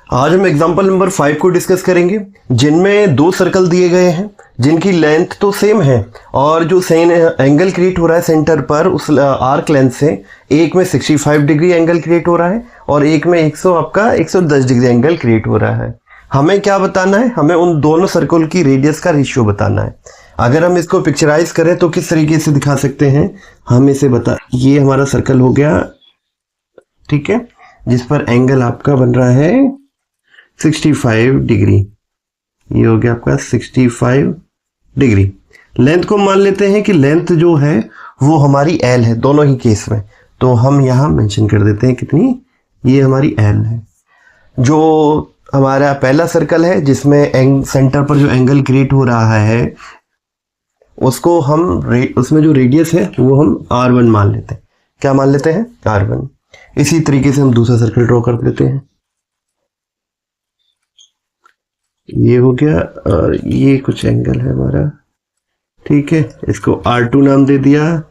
आज हम example number 5 को डिस्कस करेंगे, जिनमें दो सर्कल दिए गए हैं जिनकी लेंथ तो सेम है और जो सेम एंगल क्रिएट हो रहा है सेंटर पर उस आर्क लेंथ से, एक में 65 डिग्री एंगल क्रिएट हो रहा है और एक में 110 डिग्री एंगल क्रिएट हो रहा है। हमें क्या बताना है? हमें उन दोनों सर्कल की रेडियस का रेशियो बताना है। अगर हम इसको पिक्चराइज करें तो किस तरीके से दिखा सकते हैं? हम इसे ये हमारा सर्कल हो गया, ठीक है, जिस पर एंगल आपका बन रहा है 65 डिग्री। ये हो गया आपका 65 डिग्री। लेंथ को मान लेते हैं कि लेंथ जो है वो हमारी एल है दोनों ही केस में, तो हम यहाँ मेंशन कर देते हैं कितनी, ये हमारी एल है। जो हमारा पहला सर्कल है जिसमें सेंटर पर जो एंगल क्रिएट हो रहा है उसको हम उसमें जो रेडियस है वो हम R1 मान लेते हैं। क्या मान लेते हैं? R1। इसी तरीके से हम दूसरा सर्कल ड्रॉ कर देते हैं। ये हो गया और ये कुछ एंगल है हमारा, ठीक है, इसको R2 नाम दे दिया।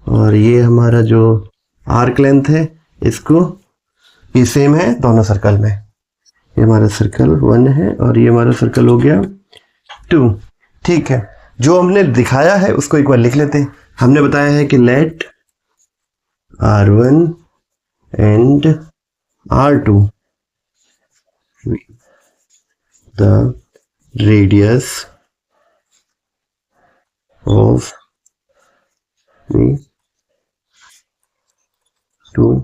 और ये हमारा जो आर्क लेंथ है इसको, ये सेम है दोनों सर्कल में। ये हमारा सर्कल 1 है और ये हमारा सर्कल हो गया 2, ठीक है। जो हमने दिखाया है उसको एक बार लिख लेते हैं। हमने बताया है कि let R1 and R2 the radius of the two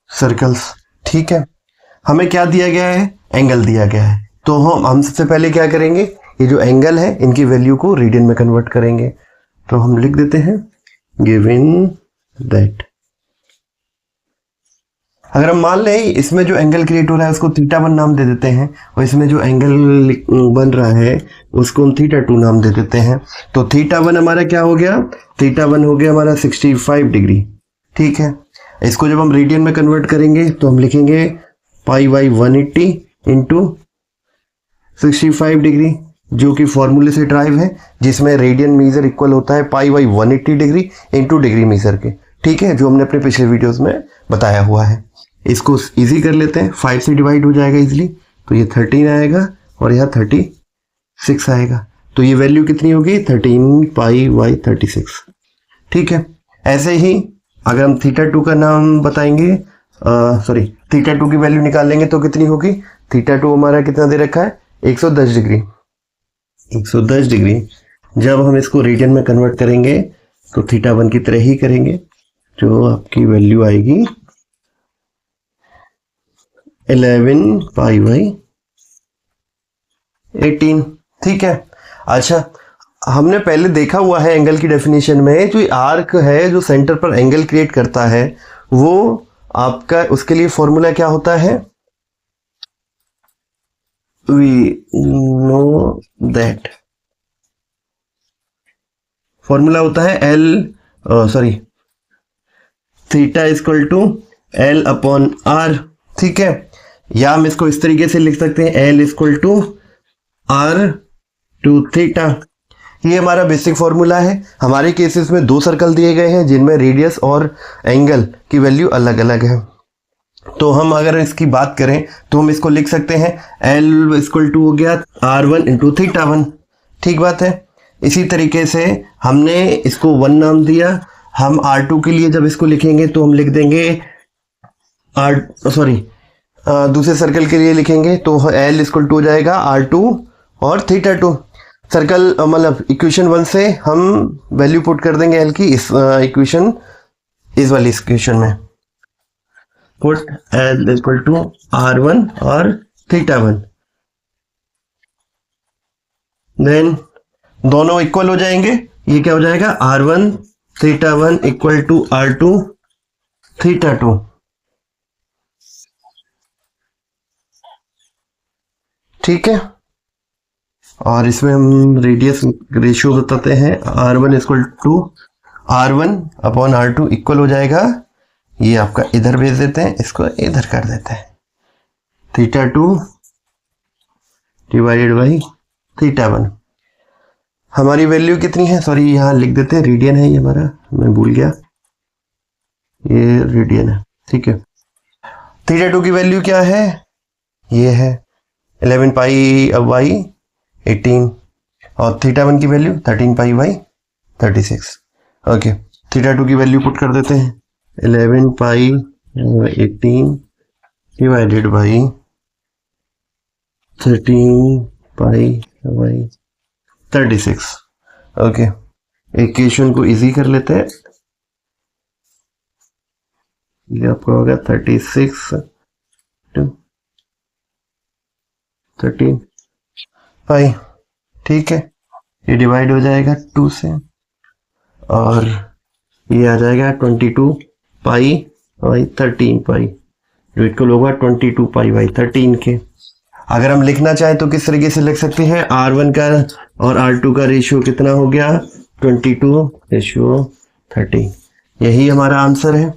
circles, ठीक है। हमें क्या दिया गया है? एंगल दिया गया है। तो हम सबसे पहले क्या करेंगे, ये जो एंगल है इनकी वैल्यू को रेडियन में कन्वर्ट करेंगे। तो हम लिख देते हैं गिवन दैट, अगर हम मान लें इसमें जो एंगल क्रिएट हो रहा है उसको θ1 नाम दे देते हैं और इसमें जो एंगल बन रहा है उसको हम θ2 नाम दे देते हैं। तो θ1 हमारा क्या हो गया? θ1 हो गया हमारा 65 डिग्री, ठीक है। इसको जब हम रेडियन में कन्वर्ट करेंगे तो हम लिखेंगे π/180 इंटू 65 डिग्री, जो कि फॉर्मूले से ड्राइव है, जिसमें रेडियन मीजर इक्वल होता है π/180 डिग्री इंटू डिग्री मीजर के, ठीक है, जो हमने अपने पिछले वीडियोस में बताया हुआ है। इसको इजी कर लेते हैं, 5 से डिवाइड हो जाएगा इजीली, तो ये 13 आएगा और यहाँ 36 आएगा। तो ये वैल्यू कितनी होगी? 13 π/36, ठीक है। ऐसे ही अगर हम θ2 का नाम बताएंगे, θ2 की वैल्यू निकालेंगे तो कितनी होगी? θ2 हमारा कितना दे रखा है? 110 डिग्री। 110 डिग्री जब हम इसको रेडियन में कन्वर्ट करेंगे तो θ1 की तरह ही करेंगे, जो आपकी वैल्यू आएगी 11 π/18, ठीक है। अच्छा, हमने पहले देखा हुआ है एंगल की डेफिनेशन में, जो आर्क है जो सेंटर पर एंगल क्रिएट करता है वो आपका, उसके लिए फॉर्मूला क्या होता है? We know that फॉर्मूला होता है theta equal to L upon R, ठीक है। या हम इसको इस तरीके से लिख सकते हैं L equal to R/2 theta. ये हमारा बेसिक फॉर्मूला है। हमारे केसेस में दो सर्कल दिए गए हैं जिनमें रेडियस और एंगल की वैल्यू अलग अलग है। तो हम अगर इसकी बात करें तो हम इसको लिख सकते हैं L इक्वल टू हो गया R1 इंटू θ1, ठीक बात है। इसी तरीके से हमने इसको 1 नाम दिया। हम R2 के लिए जब इसको लिखेंगे तो हम लिख देंगे दूसरे सर्कल के लिए लिखेंगे तो L इक्वल टू हो जाएगा R2 और θ2। सर्कल मतलब इक्वेशन 1 से हम वैल्यू पुट कर देंगे L की इस इक्वेशन, इस वाली इक्वेशन में put L equal to R1 और θ1। देन दोनों इक्वल हो जाएंगे। ये क्या हो जाएगा? R1 θ1 इक्वल टू R2 θ2, ठीक है। और इसमें हम रेडियस रेशियो बताते हैं, R1 equal to R1 upon R2 equal हो जाएगा, ये आपका इधर भेज देते हैं, इसको इधर कर देते हैं, θ2 डिवाइडेड बाई θ1। हमारी वैल्यू कितनी है? सॉरी, यहाँ लिख देते हैं, रेडियन है ये हमारा, मैं भूल गया, ये रेडियन है, ठीक है। थीटा 2 की वैल्यू क्या है, ये है 11 पाई अब वाई 18, और थीटा 1 की वैल्यू 13 पाई वाई 36। ओके, थीटा 2 की वैल्यू पुट कर देते हैं, 11 पाई 18 divided by 13 pi by 36। Okay, equation को इजी कर लेते हैं। ये आपका होगा 36 टू 13 पाई, ठीक है, ये डिवाइड हो जाएगा 2 से, और ये आ जाएगा 22 पाई बाई 13 पाई, जो इक्वल होगा 22 पाई बाई 13 के। अगर हम लिखना चाहें तो किस तरीके से लिख सकते हैं, R1 का और R2 का रेशियो कितना हो गया, 22:13। यही हमारा आंसर है।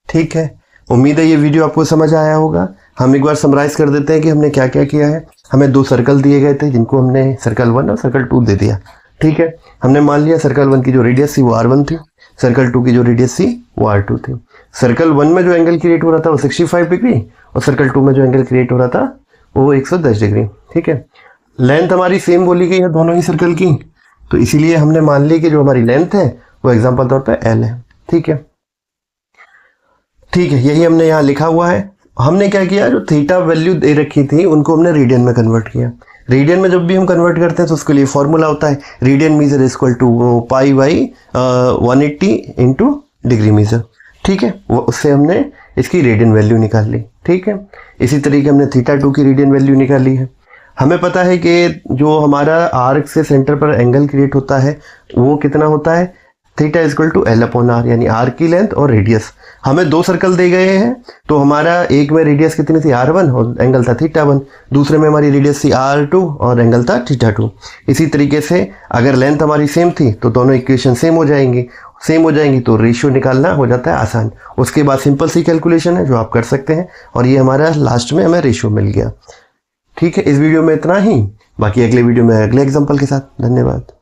ठीक है, उम्मीद है ये वीडियो आपको समझ आया होगा। हम एक बार समराइज कर देते हैं कि हमने क्या क्या किया है। हमें 2 सर्कल दिए गए थे जिनको हमने सर्कल 1 और सर्कल 2 दे दिया। ठीक है, हमने मान लिया सर्कल 1 की जो रेडियस थी वो R1 थी, सर्कल 2 की जो रेडियस थी वो R2 थी। सर्कल 1 में जो एंगल क्रिएट हो रहा था वो 65 डिग्री, और सर्कल 2 में जो एंगल क्रिएट हो रहा था वो 110 डिग्री। ठीक है, लेंथ हमारी सेम बोली गई है दोनों ही सर्कल की, तो इसीलिए हमने मान ली कि जो हमारी लेंथ है वो एग्जाम्पल तौर पे L है। ठीक है, ठीक है, यही हमने यहाँ लिखा हुआ है। हमने क्या किया, जो थीटा वैल्यू दे रखी थी उनको हमने रेडियन में कन्वर्ट किया। रेडियन में जब भी हम कन्वर्ट करते हैं तो उसके लिए फॉर्मूला होता है radian measure equal to pi by 180 into degree measure. ठीक है, वो उससे हमने इसकी रेडियन वैल्यू निकाल ली। ठीक है, इसी तरीके हमने थीटा 2 की रेडियन वैल्यू निकाली है। हमें पता है कि जो हमारा आर्क से सेंटर पर एंगल क्रिएट होता है वो कितना होता है, theta equal to L upon R, यानी R की लेंथ और रेडियस। हमें 2 सर्कल दे गए हैं, तो हमारा एक में रेडियस कितनी थी R1 और एंगल था थीटा 1, दूसरे में हमारी रेडियस थी R2 और एंगल था थीटा 2। इसी तरीके से अगर लेंथ हमारी सेम थी तो दोनों इक्वेशन सेम हो जाएंगी, तो रेशियो निकालना हो जाता है आसान। उसके बाद सिंपल सी कैलकुलेशन है जो आप कर सकते हैं, और ये हमारा लास्ट में हमें रेशियो मिल गया। ठीक है, इस वीडियो में इतना ही, बाकी अगले वीडियो में अगले एग्जाम्पल के साथ। धन्यवाद।